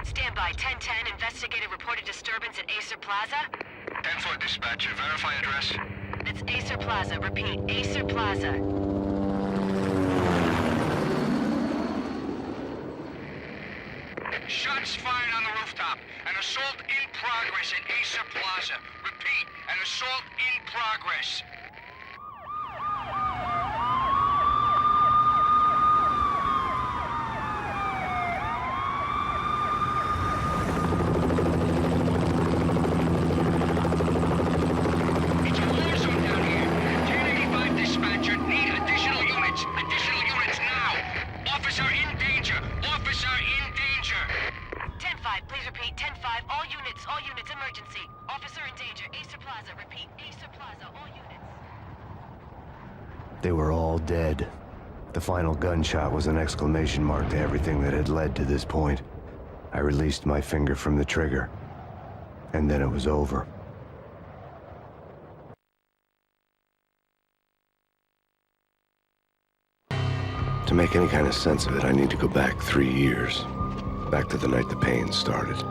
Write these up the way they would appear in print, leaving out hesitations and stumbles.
Standby, 1010, investigated reported disturbance at Acer Plaza. 10-4 dispatcher, verify address. It's Acer Plaza, repeat, Acer Plaza. Shots fired on the rooftop. An assault in progress at Acer Plaza. Repeat, an assault in progress. They were all dead. The final gunshot was an exclamation mark to everything that had led to this point. I released my finger from the trigger, and then it was over. To make any kind of sense of it, I need to go back 3 years. Back to the night the pain started.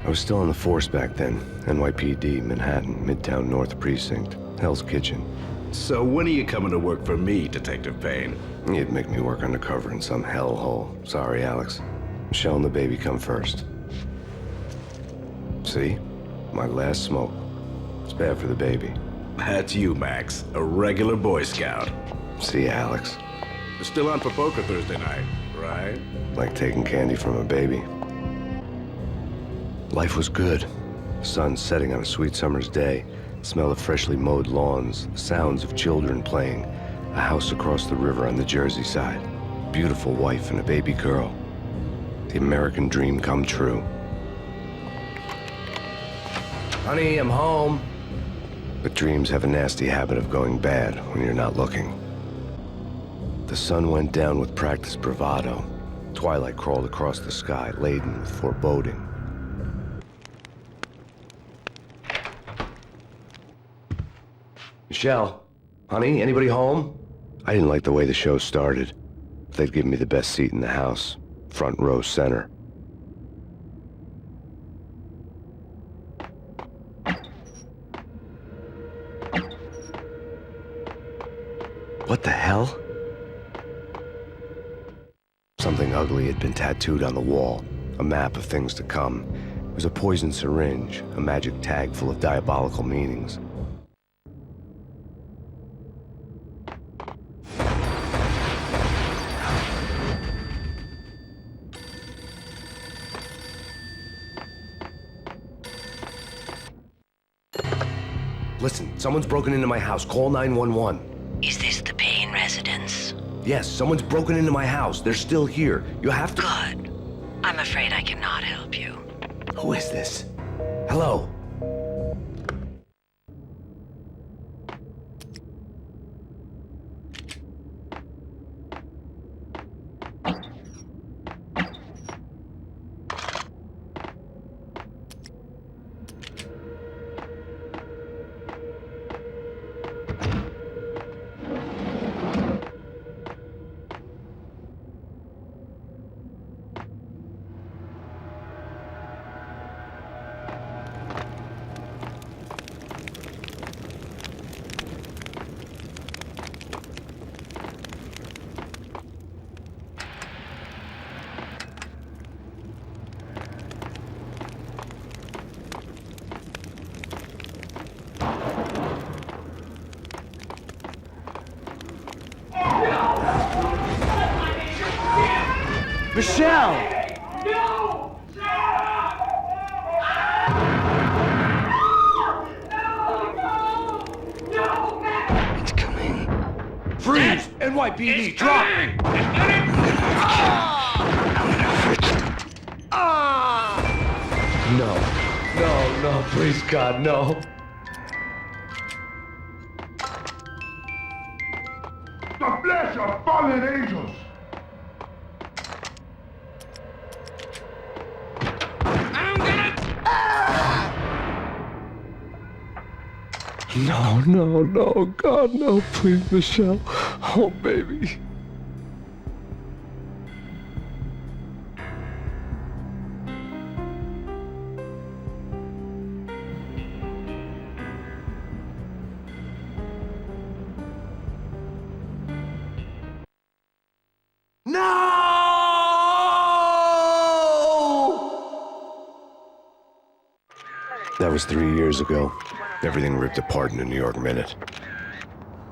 I was still on the force back then. NYPD, Manhattan, Midtown North Precinct, Hell's Kitchen. So when are you coming to work for me, Detective Payne? You'd make me work undercover in some hellhole. Sorry, Alex. Michelle and the baby come first. See? My last smoke. It's bad for the baby. That's you, Max. A regular Boy Scout. See, Alex. You're still on for poker Thursday night, right? Like taking candy from a baby. Life was good. Sun setting on a sweet summer's day. Smell of freshly mowed lawns. The sounds of children playing. A house across the river on the Jersey side. Beautiful wife and a baby girl. The American dream come true. Honey, I'm home. But dreams have a nasty habit of going bad when you're not looking. The sun went down with practiced bravado. Twilight crawled across the sky, laden with foreboding. Michelle, honey, anybody home? I didn't like the way the show started. They'd given me the best seat in the house, front row center. What the hell? Something ugly had been tattooed on the wall, a map of things to come. It was a poison syringe, a magic tag full of diabolical meanings. Listen, someone's broken into my house. Call 911. Is this the Payne Payne residence? Yes, someone's broken into my house. They're still here. You have to... Good. I'm afraid I cannot help you. Who is this? Hello? Michelle! No! It's coming. Freeze! NYPD, drop! No, please, God, no. The flesh of fallen angels! No, God, no, please, Michelle. Oh, baby. That was 3 years ago. Everything ripped apart in a New York minute.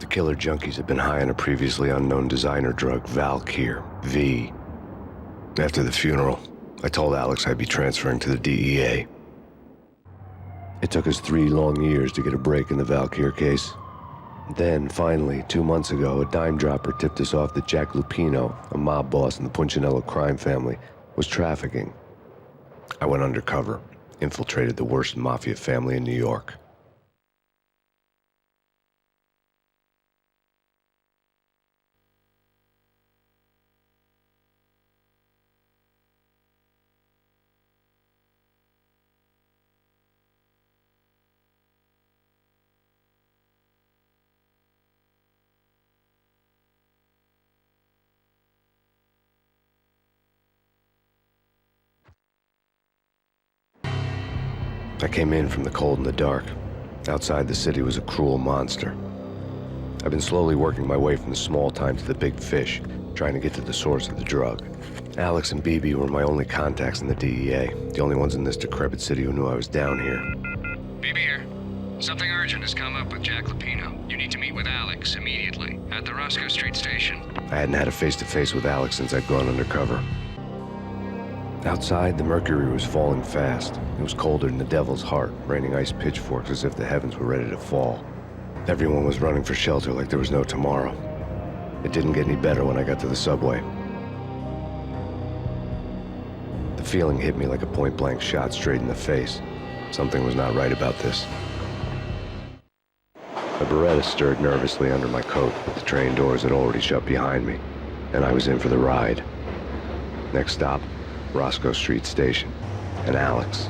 The killer junkies had been high on a previously unknown designer drug, Valkyr, V. After the funeral, I told Alex I'd be transferring to the DEA. It took us 3 long years to get a break in the Valkyr case. Then, finally, 2 months ago, a dime dropper tipped us off that Jack Lupino, a mob boss in the Punchinello crime family, was trafficking. I went undercover, infiltrated the worst Mafia family in New York. I came in from the cold and the dark. Outside the city was a cruel monster. I've been slowly working my way from the small time to the big fish, trying to get to the source of the drug. Alex and BB were my only contacts in the DEA, the only ones in this decrepit city who knew I was down here. BB here. Something urgent has come up with Jack Lupino. You need to meet with Alex immediately at the Roscoe Street station. I hadn't had a face-to-face with Alex since I'd gone undercover. Outside, the mercury was falling fast. It was colder than the devil's heart, raining ice pitchforks as if the heavens were ready to fall. Everyone was running for shelter like there was no tomorrow. It didn't get any better when I got to the subway. The feeling hit me like a point-blank shot straight in the face. Something was not right about this. My Beretta stirred nervously under my coat, but the train doors had already shut behind me, and I was in for the ride. Next stop, Roscoe Street Station, and Alex.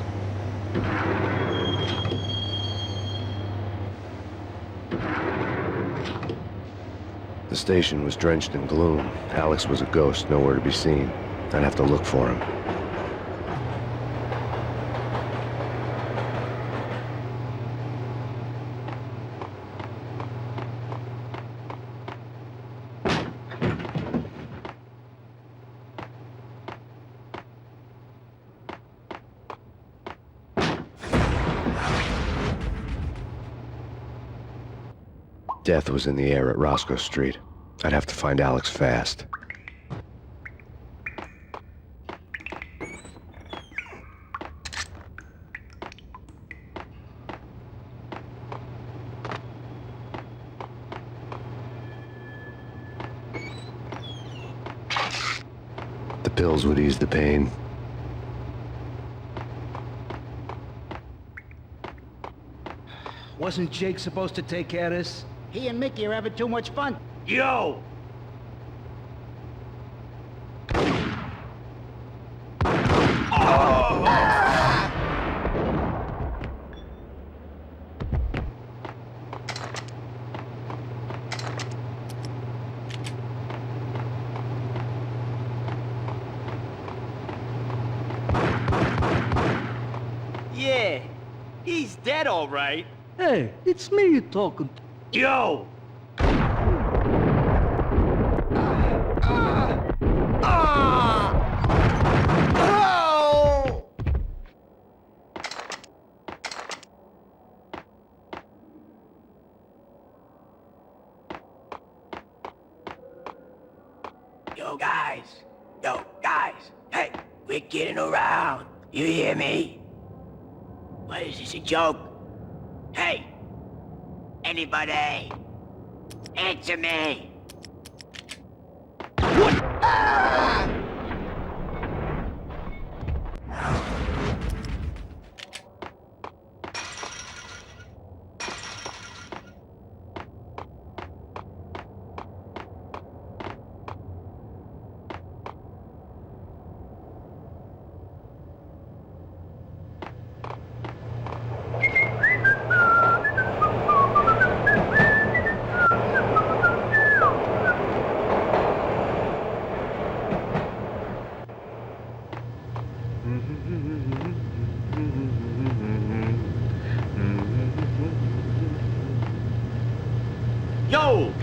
The station was drenched in gloom. Alex was a ghost, nowhere to be seen. I'd have to look for him. Death was in the air at Roscoe Street. I'd have to find Alex fast. Pills would ease the pain. Wasn't Jake supposed to take care of this? He and Mickey are having too much fun. Yo! Yeah, he's dead, all right. Hey, it's me you're talking to. Yo! Yo, guys, hey, we're getting around. You hear me? What is this, a joke? Hey, anybody? Answer me. Yo!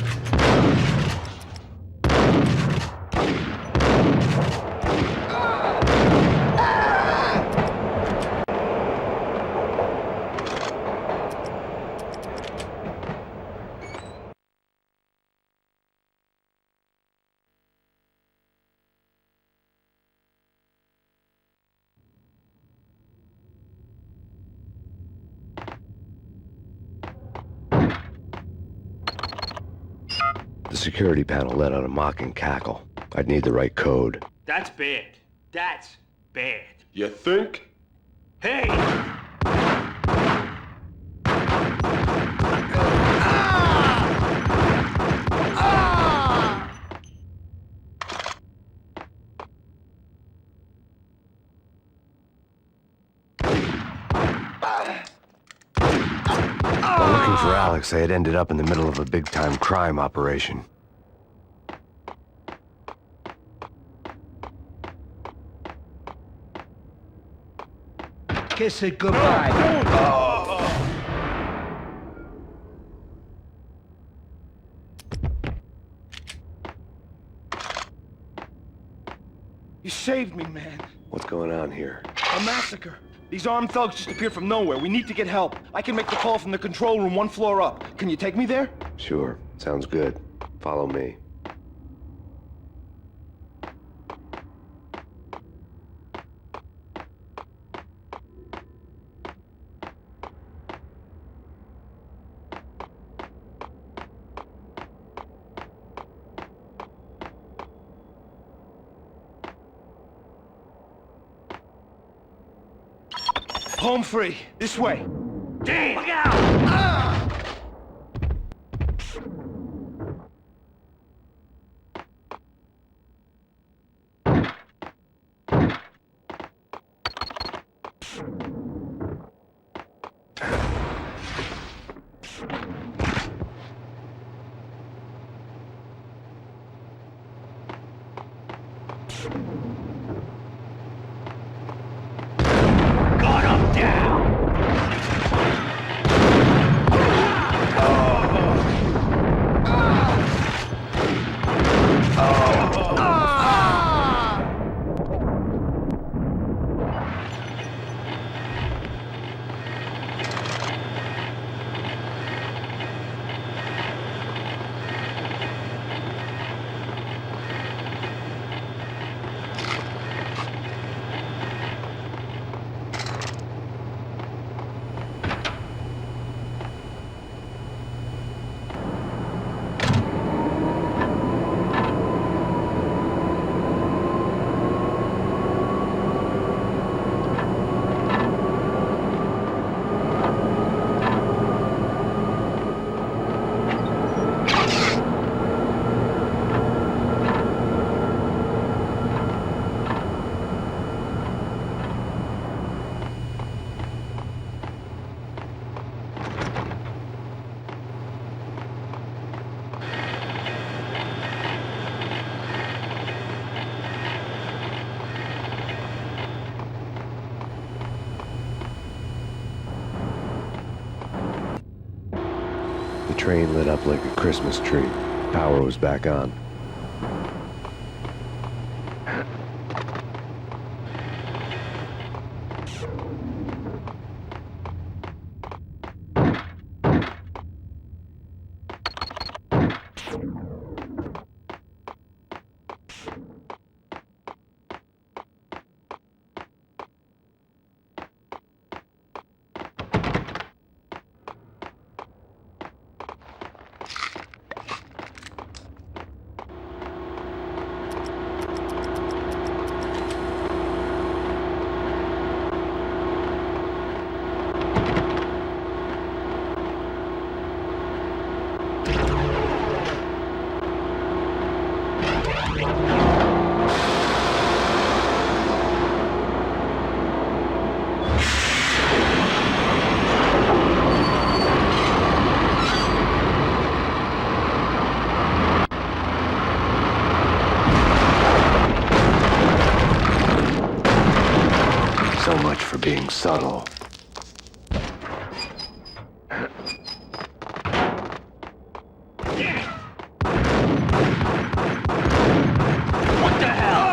The security panel let out a mocking cackle. I'd need the right code. That's bad. That's bad. You think? Hey! While looking for Alex, I had ended up in the middle of a big-time crime operation. Kiss it goodbye. You saved me, man. What's going on here? A massacre. These armed thugs just appeared from nowhere. We need to get help. I can make the call from the control room 1 floor up. Can you take me there? Sure, sounds good. Follow me. Home free. This way. Damn! Look out! Got him down! train lit up like a Christmas tree. Power was back on. So much for being subtle. What the hell?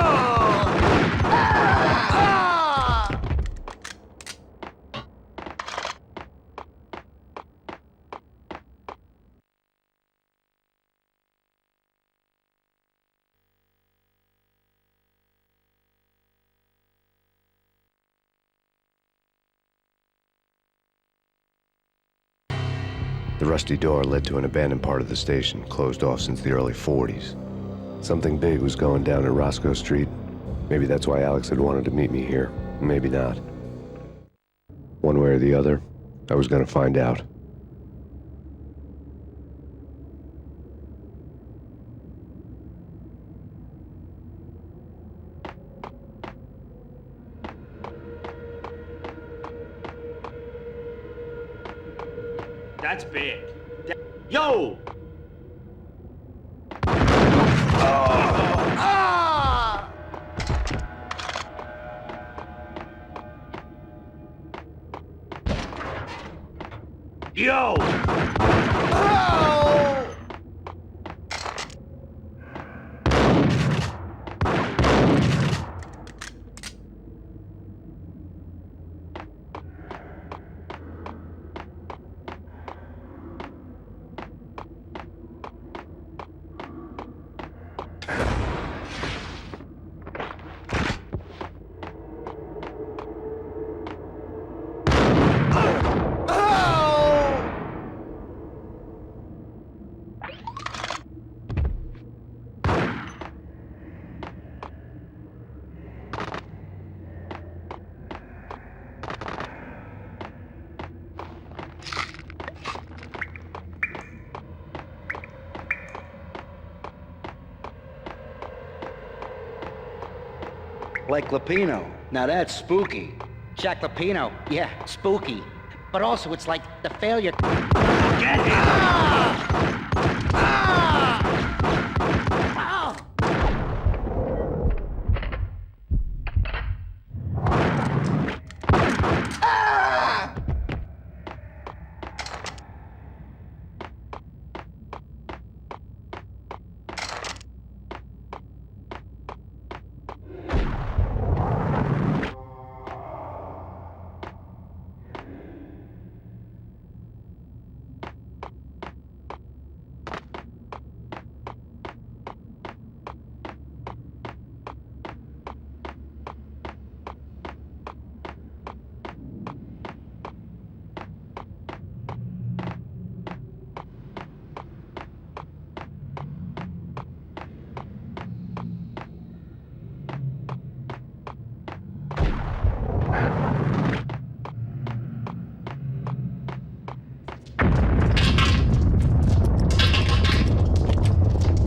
The rusty door led to an abandoned part of the station, closed off since the early 40s. Something big was going down at Roscoe Street. Maybe that's why Alex had wanted to meet me here. Maybe not. One way or the other, I was gonna find out. That's big. Yo! Yo! Like Lapino. Now that's spooky. Jack Lapino, yeah, spooky. But also, it's like the failure. Get him!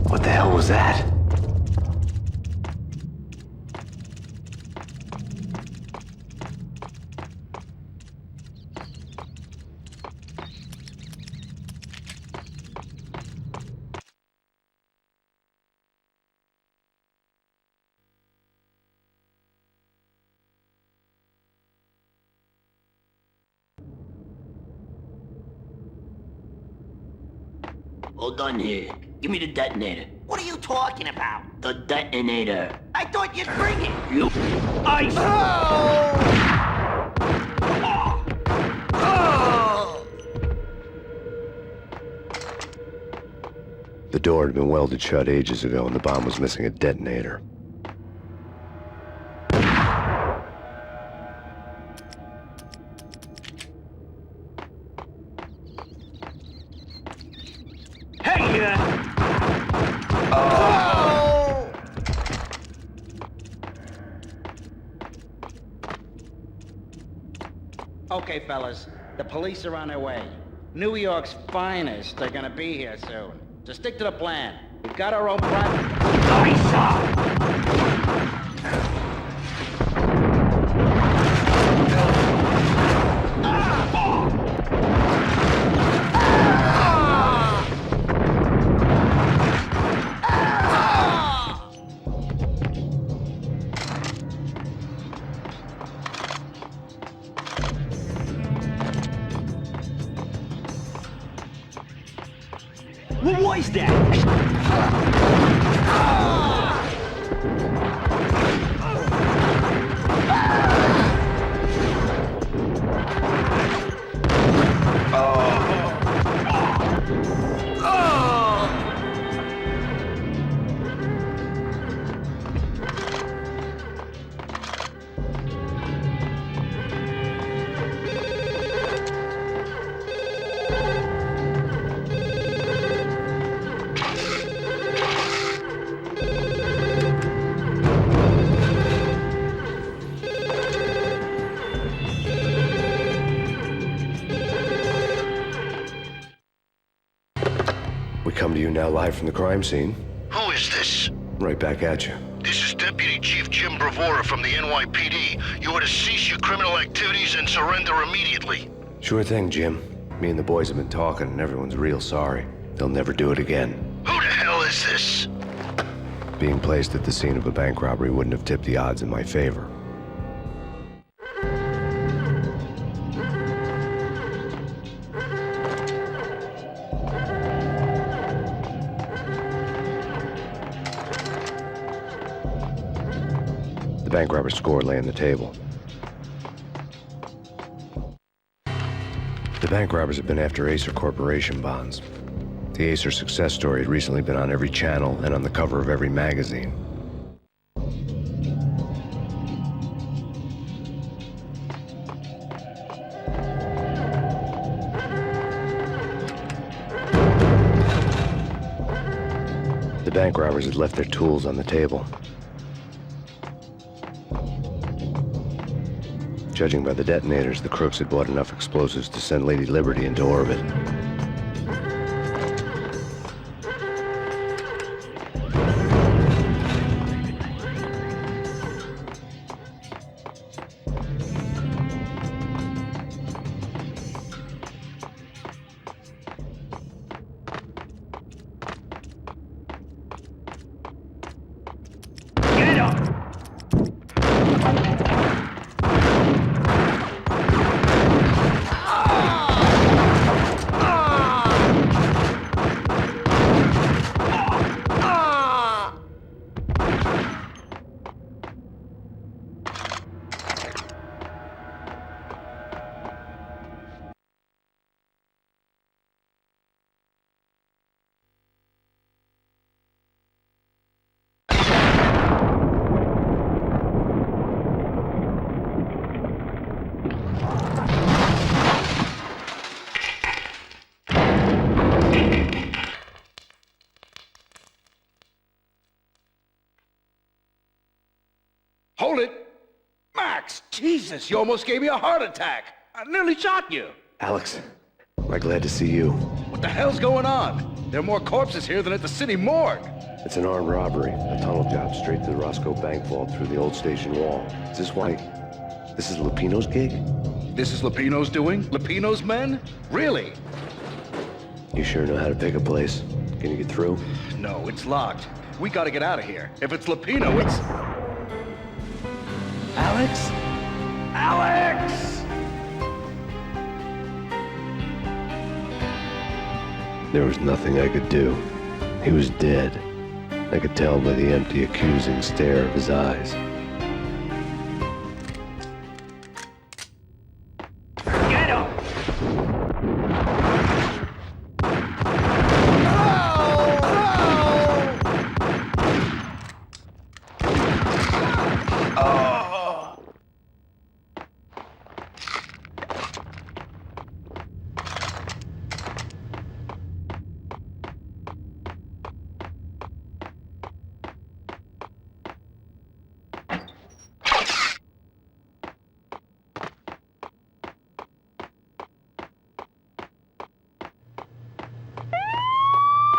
What the hell was that? Hold on here. Give me the detonator. What are you talking about? The detonator. I thought you'd bring it. You... I... The door had been welded shut ages ago, and the bomb was missing a detonator. Okay, fellas, the police are on their way. New York's finest are gonna be here soon. So stick to the plan. We've got our own private... What was that? We come to you now live from the crime scene. Who is this? Right back at you. This is Deputy Chief Jim Bravura from the NYPD. You are to cease your criminal activities and surrender immediately. Sure thing, Jim. Me and the boys have been talking, and everyone's real sorry. They'll never do it again. Who the hell is this? Being placed at the scene of a bank robbery wouldn't have tipped the odds in my favor. The bank robber's score lay on the table. The bank robbers have been after Acer Corporation bonds. The Acer success story had recently been on every channel and on the cover of every magazine. The bank robbers had left their tools on the table. Judging by the detonators, the crooks had bought enough explosives to send Lady Liberty into orbit. Get up! Hold it! Max! Jesus, you almost gave me a heart attack! I nearly shot you! Alex, I'm glad to see you. What the hell's going on? There are more corpses here than at the city morgue! It's an armed robbery, a tunnel job straight to the Roscoe Bank vault through the old station wall. Is this why... this is Lupino's gig? This is Lupino's doing? Lupino's men? Really? You sure know how to pick a place? Can you get through? No, it's locked. We gotta get out of here. If it's Lupino, it's... Alex? Alex! There was nothing I could do. He was dead. I could tell by the empty, accusing stare of his eyes. Get him!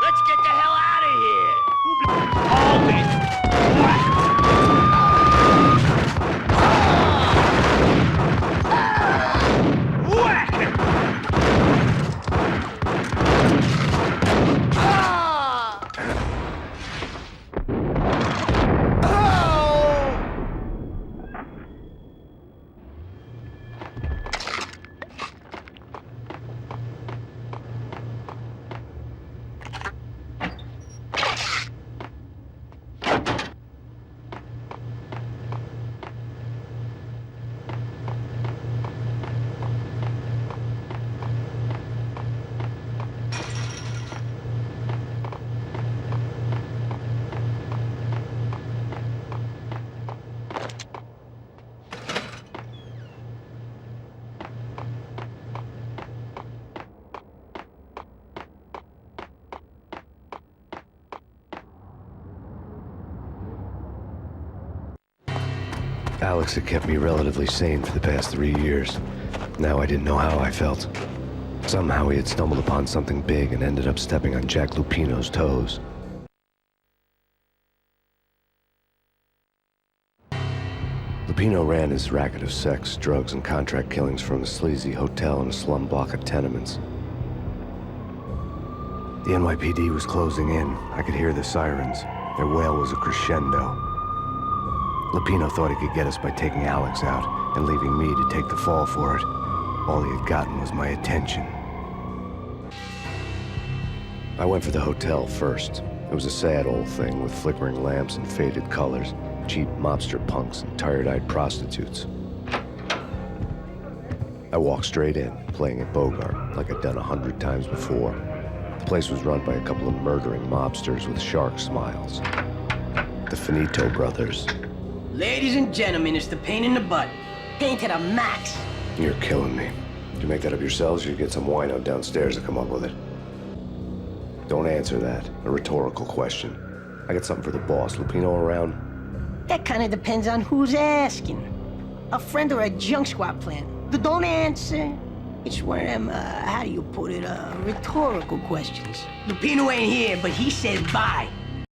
Let's get the hell out of here! Hold it! Alex had kept me relatively sane for the past 3 years. Now I didn't know how I felt. Somehow he had stumbled upon something big and ended up stepping on Jack Lupino's toes. Lupino ran his racket of sex, drugs, and contract killings from a sleazy hotel in a slum block of tenements. The NYPD was closing in. I could hear the sirens. Their wail was a crescendo. Lupino thought he could get us by taking Alex out and leaving me to take the fall for it. All he had gotten was my attention. I went for the hotel first. It was a sad old thing with flickering lamps and faded colors, cheap mobster punks and tired-eyed prostitutes. I walked straight in, playing at Bogart like I'd done 100 times before. The place was run by a couple of murdering mobsters with shark smiles. The Finito brothers. Ladies and gentlemen, it's the pain in the butt. Pain to the max. You're killing me. Did you make that up yourselves, or you get some wino downstairs to come up with it? Don't answer that. A rhetorical question. I got something for the boss. Lupino around? That kind of depends on who's asking. A friend or a junk squad plan. Don't answer. It's one of them, how do you put it, rhetorical questions. Lupino ain't here, but he said bye.